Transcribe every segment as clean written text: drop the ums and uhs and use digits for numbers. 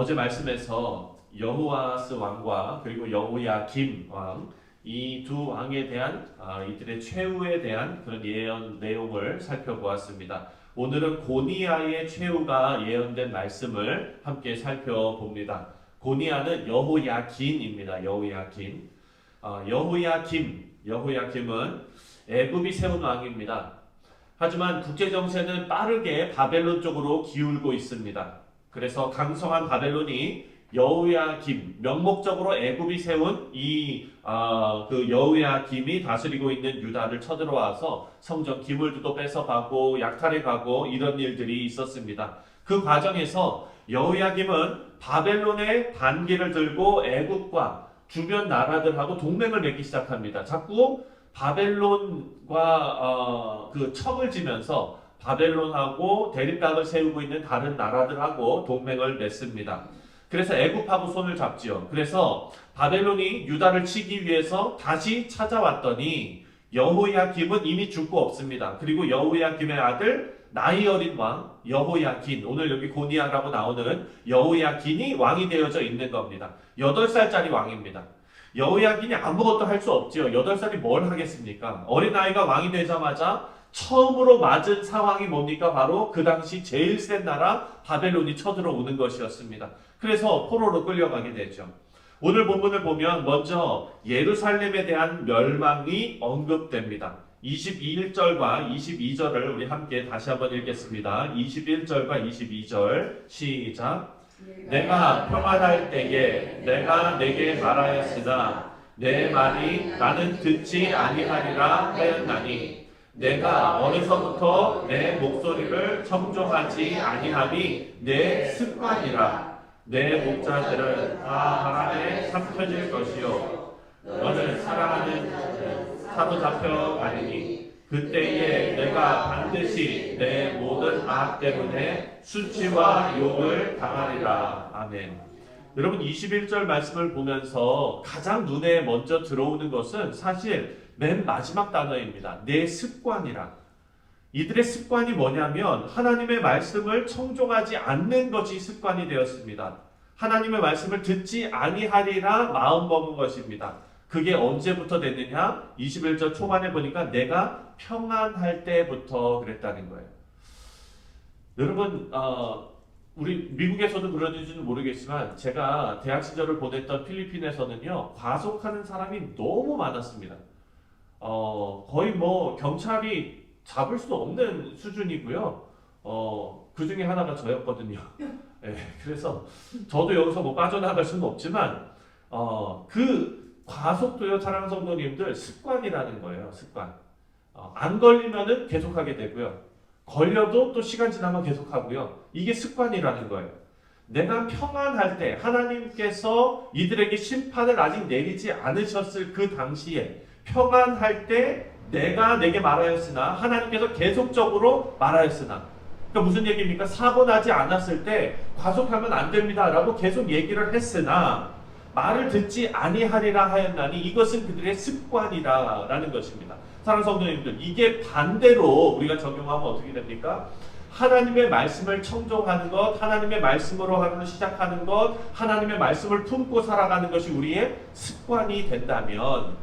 어제 말씀에서 여호아스 왕과 그리고 여호야김 왕, 이 두 왕에 대한 이들의 최후에 대한 그런 예언 내용을 살펴보았습니다. 오늘은 고니아의 최후가 예언된 말씀을 함께 살펴봅니다. 고니아는 여호야긴입니다. 여호야긴. 여호야김은 애굽이 세운 왕입니다. 하지만 국제 정세는 빠르게 바벨론 쪽으로 기울고 있습니다. 그래서 강성한 바벨론이 여호야김, 명목적으로 애굽이 세운 그 여호야김이 다스리고 있는 유다를 쳐들어와서 성전 기물도 뺏어가고 약탈해가고 이런 일들이 있었습니다. 그 과정에서 여호야김은 바벨론의 반기를 들고 애굽과 주변 나라들하고 동맹을 맺기 시작합니다. 자꾸 바벨론과 그 척을 지면서 바벨론하고 대립각을 세우고 있는 다른 나라들하고 동맹을 맺습니다. 그래서 애굽하고 손을 잡지요. 그래서 바벨론이 유다를 치기 위해서 다시 찾아왔더니 여호야김은 이미 죽고 없습니다. 그리고 여호야김의 아들 나이 어린 왕 여호야긴, 오늘 여기 고니아라고 나오는 여호야긴이 왕이 되어져 있는 겁니다. 8살짜리 왕입니다. 여호야긴이 아무것도 할 수 없지요. 8살이 뭘 하겠습니까? 어린아이가 왕이 되자마자 처음으로 맞은 상황이 뭡니까? 바로 그 당시 제일 센 나라 바벨론이 쳐들어오는 것이었습니다. 그래서 포로로 끌려가게 되죠. 오늘 본문을 보면 먼저 예루살렘에 대한 멸망이 언급됩니다. 21절과 22절을 우리 함께 다시 한번 읽겠습니다. 21절과 22절 시작. 내가 평안할 때에 내가 내게 말하였으나 내 말이 나는 듣지 아니하리라 하였나니 내가 어려서부터 내 목소리를 청종하지 아니함이 내 습관이라. 내 목자들은 다 바람에 삼켜질 것이요 너를 사랑하는 자는 사로잡혀 가리니 그때에 내가 반드시 내 모든 악 때문에 수치와 욕을 당하리라. 아멘. 여러분 21절 말씀을 보면서 가장 눈에 먼저 들어오는 것은 사실 맨 마지막 단어입니다. 내 습관이라. 이들의 습관이 뭐냐면 하나님의 말씀을 청종하지 않는 것이 습관이 되었습니다. 하나님의 말씀을 듣지 아니하리라 마음먹은 것입니다. 그게 언제부터 됐느냐? 21절 초반에 보니까 내가 평안할 때부터 그랬다는 거예요. 여러분 우리 미국에서도 그런지는 모르겠지만 제가 대학 시절을 보냈던 필리핀에서는요, 과속하는 사람이 너무 많았습니다. 거의 뭐 경찰이 잡을 수 없는 수준이고요. 그 중에 하나가 저였거든요. 네, 그래서 저도 여기서 뭐 빠져나갈 수는 없지만 그 과속도요, 사랑하는 성도님들, 습관이라는 거예요. 습관. 안 걸리면은 계속하게 되고요. 걸려도 또 시간 지나면 계속하고요. 이게 습관이라는 거예요. 내가 평안할 때 하나님께서 이들에게 심판을 아직 내리지 않으셨을 그 당시에 평안할 때 내가 내게 말하였으나, 하나님께서 계속적으로 말하였으나, 그러니까 무슨 얘기입니까? 사고 나지 않았을 때 과속하면 안 됩니다 라고 계속 얘기를 했으나 말을 듣지 아니하리라 하였나니 이것은 그들의 습관이라 라는 것입니다. 사랑하는 성도님들, 이게 반대로 우리가 적용하면 어떻게 됩니까? 하나님의 말씀을 청종하는 것, 하나님의 말씀으로 하루 시작하는 것, 하나님의 말씀을 품고 살아가는 것이 우리의 습관이 된다면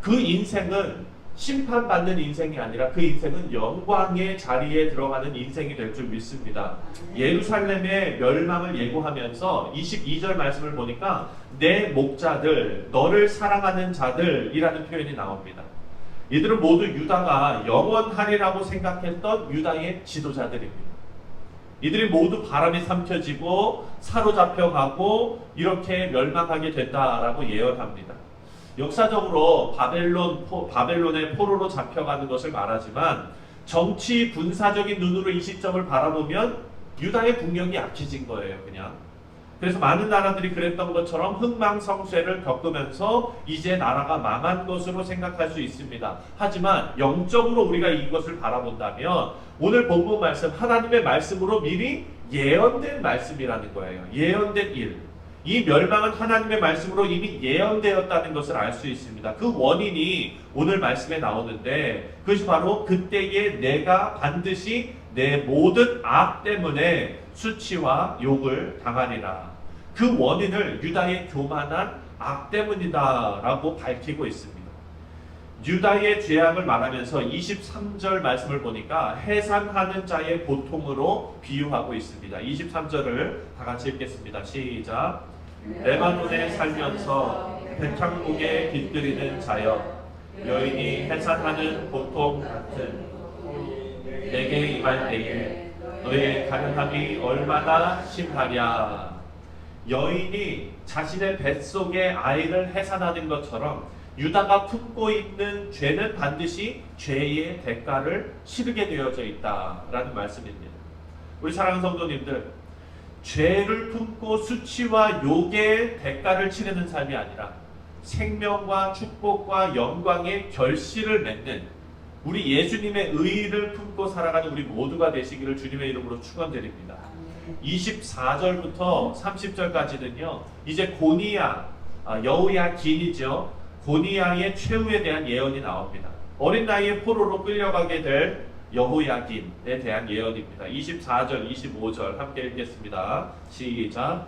그 인생은 심판받는 인생이 아니라 그 인생은 영광의 자리에 들어가는 인생이 될 줄 믿습니다. 예루살렘의 멸망을 예고하면서 22절 말씀을 보니까 내 목자들, 너를 사랑하는 자들이라는 표현이 나옵니다. 이들은 모두 유다가 영원하리라고 생각했던 유다의 지도자들입니다. 이들이 모두 바람에 삼켜지고 사로잡혀가고 이렇게 멸망하게 된다라고 예언합니다. 역사적으로 바벨론의 포로로 잡혀가는 것을 말하지만 정치 군사적인 눈으로 이 시점을 바라보면 유다의 국력이 약해진 거예요, 그냥. 그래서 많은 나라들이 그랬던 것처럼 흥망성쇠를 겪으면서 이제 나라가 망한 것으로 생각할 수 있습니다. 하지만 영적으로 우리가 이것을 바라본다면 오늘 본문 말씀, 하나님의 말씀으로 미리 예언된 말씀이라는 거예요. 예언된 일. 이 멸망은 하나님의 말씀으로 이미 예언되었다는 것을 알 수 있습니다. 그 원인이 오늘 말씀에 나오는데 그것이 바로 그때에 내가 반드시 내 모든 악 때문에 수치와 욕을 당하리라. 그 원인을 유다의 교만한 악 때문이다라고 밝히고 있습니다. 유다의 죄악을 말하면서 23절 말씀을 보니까 해산하는 자의 고통으로 비유하고 있습니다. 23절을 다 같이 읽겠습니다. 시작. 레바논에 살면서 백향목에 깃들이는 자여, 여인이 해산하는 고통 같은 내게 임할 때에 너의 가련함이 얼마나 심하랴. 여인이 자신의 뱃속에 아이를 해산하는 것처럼 유다가 품고 있는 죄는 반드시 죄의 대가를 치르게 되어져 있다라는 말씀입니다. 우리 사랑하는 성도님들, 죄를 품고 수치와 욕의 대가를 치르는 삶이 아니라 생명과 축복과 영광의 결실을 맺는 우리 예수님의 의의를 품고 살아가는 우리 모두가 되시기를 주님의 이름으로 축원드립니다. 24절부터 30절까지는요, 이제 고니야, 여호야긴이죠. 고니야의 최후에 대한 예언이 나옵니다. 어린 나이에 포로로 끌려가게 될 여호야긴에 대한 예언입니다. 24절, 25절 함께 읽겠습니다. 시작.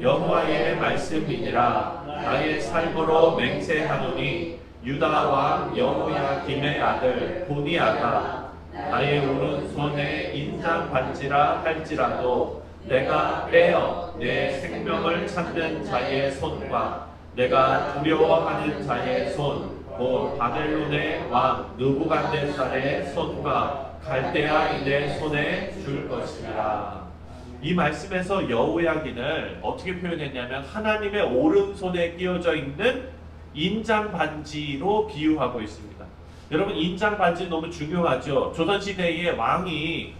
여호와의 말씀이니라. 나의 삶으로 맹세하노니 유다 왕 여호야김의 아들 고니야가 나의 오른손에 인장 반지라 할지라도 내가 빼어 내 생명을 찾는 자의 손과 내가 두려워하는 자의 손, 곧 바벨론의 왕 느부갓네살의 손과 갈대아인의 손에 줄 것이라. 이 말씀에서 여호야긴을 어떻게 표현했냐면 하나님의 오른손에 끼워져 있는 인장 반지로 비유하고 있습니다. 여러분, 인장 반지 너무 중요하죠. 조선 시대의 왕의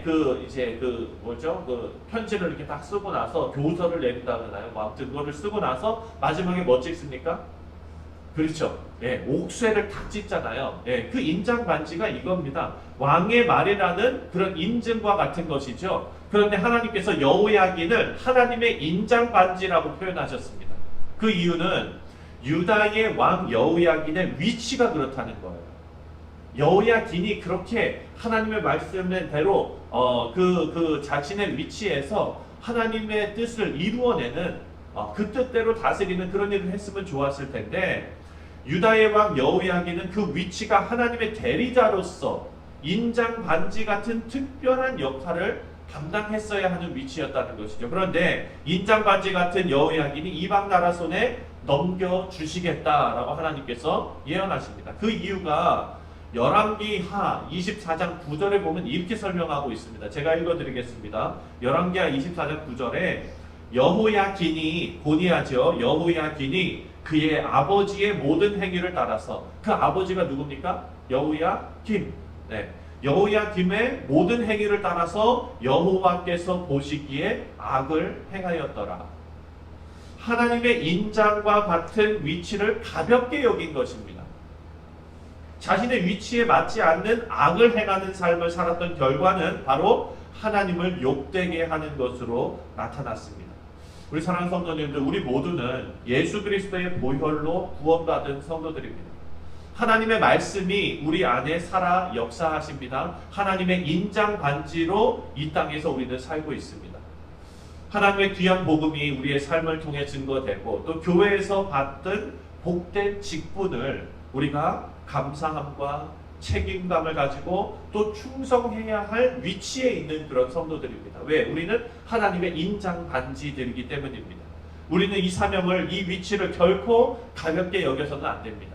그 편지를 이렇게 딱 쓰고 나서 교서를 내린다 그러나요? 아무튼 그거를 쓰고 나서 마지막에 뭐 찍습니까? 그렇죠. 예, 옥쇠를 탁 찍잖아요. 예, 그 인장 반지가 이겁니다. 왕의 말이라는 그런 인증과 같은 것이죠. 그런데 하나님께서 여호야긴을 하나님의 인장 반지라고 표현하셨습니다. 그 이유는 유다의 왕 여호야긴의 위치가 그렇다는 거예요. 여호야긴이 그렇게 하나님의 말씀대로 그 자신의 위치에서 하나님의 뜻을 이루어내는 그 뜻대로 다스리는 그런 일을 했으면 좋았을 텐데, 유다의 왕 여호야긴은 그 위치가 하나님의 대리자로서 인장 반지 같은 특별한 역할을 감당했어야 하는 위치였다는 것이죠. 그런데 인장 반지 같은 여호야긴이 이방 나라 손에 넘겨주시겠다라고 하나님께서 예언하십니다. 그 이유가 열왕기하 24장 9절에 보면 이렇게 설명하고 있습니다. 제가 읽어드리겠습니다. 열왕기하 24장 9절에 여호야긴이, 고니야죠. 여호야긴이 그의 아버지의 모든 행위를 따라서, 그 아버지가 누굽니까? 여호야김. 네. 여호야김의 모든 행위를 따라서 여호와께서 보시기에 악을 행하였더라. 하나님의 인장과 같은 위치를 가볍게 여긴 것입니다. 자신의 위치에 맞지 않는 악을 행하는 삶을 살았던 결과는 바로 하나님을 욕되게 하는 것으로 나타났습니다. 우리 사랑하는 성도님들, 우리 모두는 예수 그리스도의 보혈로 구원받은 성도들입니다. 하나님의 말씀이 우리 안에 살아 역사하십니다. 하나님의 인장 반지로 이 땅에서 우리는 살고 있습니다. 하나님의 귀한 복음이 우리의 삶을 통해 증거되고, 또 교회에서 받던 복된 직분을 우리가 감사함과 책임감을 가지고 또 충성해야 할 위치에 있는 그런 성도들입니다. 왜? 우리는 하나님의 인장 반지들이기 때문입니다. 우리는 이 사명을, 이 위치를 결코 가볍게 여겨서는 안 됩니다.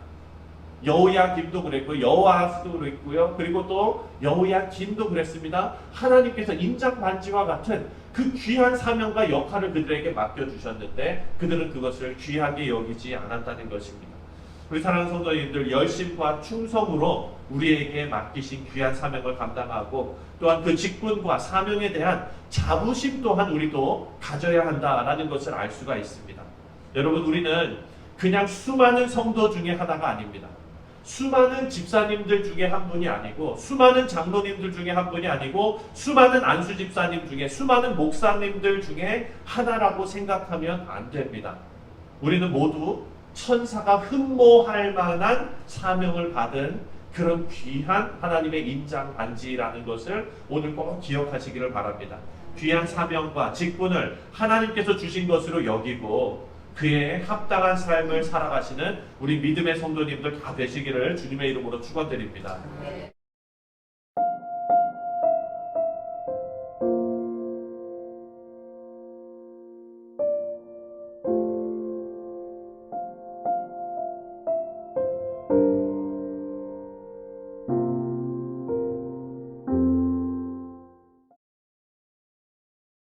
여호야김도 그랬고 여호아스도 그랬고요. 그리고 또 여호야긴도 그랬습니다. 하나님께서 인장 반지와 같은 그 귀한 사명과 역할을 그들에게 맡겨주셨는데 그들은 그것을 귀하게 여기지 않았다는 것입니다. 우리 사랑하는 성도님들, 열심과 충성으로 우리에게 맡기신 귀한 사명을 감당하고, 또한 그 직분과 사명에 대한 자부심 또한 우리도 가져야 한다라는 것을 알 수가 있습니다. 여러분, 우리는 그냥 수많은 성도 중에 하나가 아닙니다. 수많은 집사님들 중에 한 분이 아니고, 수많은 장로님들 중에 한 분이 아니고, 수많은 안수 집사님 중에, 수많은 목사님들 중에 하나라고 생각하면 안 됩니다. 우리는 모두 천사가 흠모할 만한 사명을 받은 그런 귀한 하나님의 인장 반지라는 것을 오늘 꼭 기억하시기를 바랍니다. 귀한 사명과 직분을 하나님께서 주신 것으로 여기고 그에 합당한 삶을 살아가시는 우리 믿음의 성도님들 다 되시기를 주님의 이름으로 축원드립니다.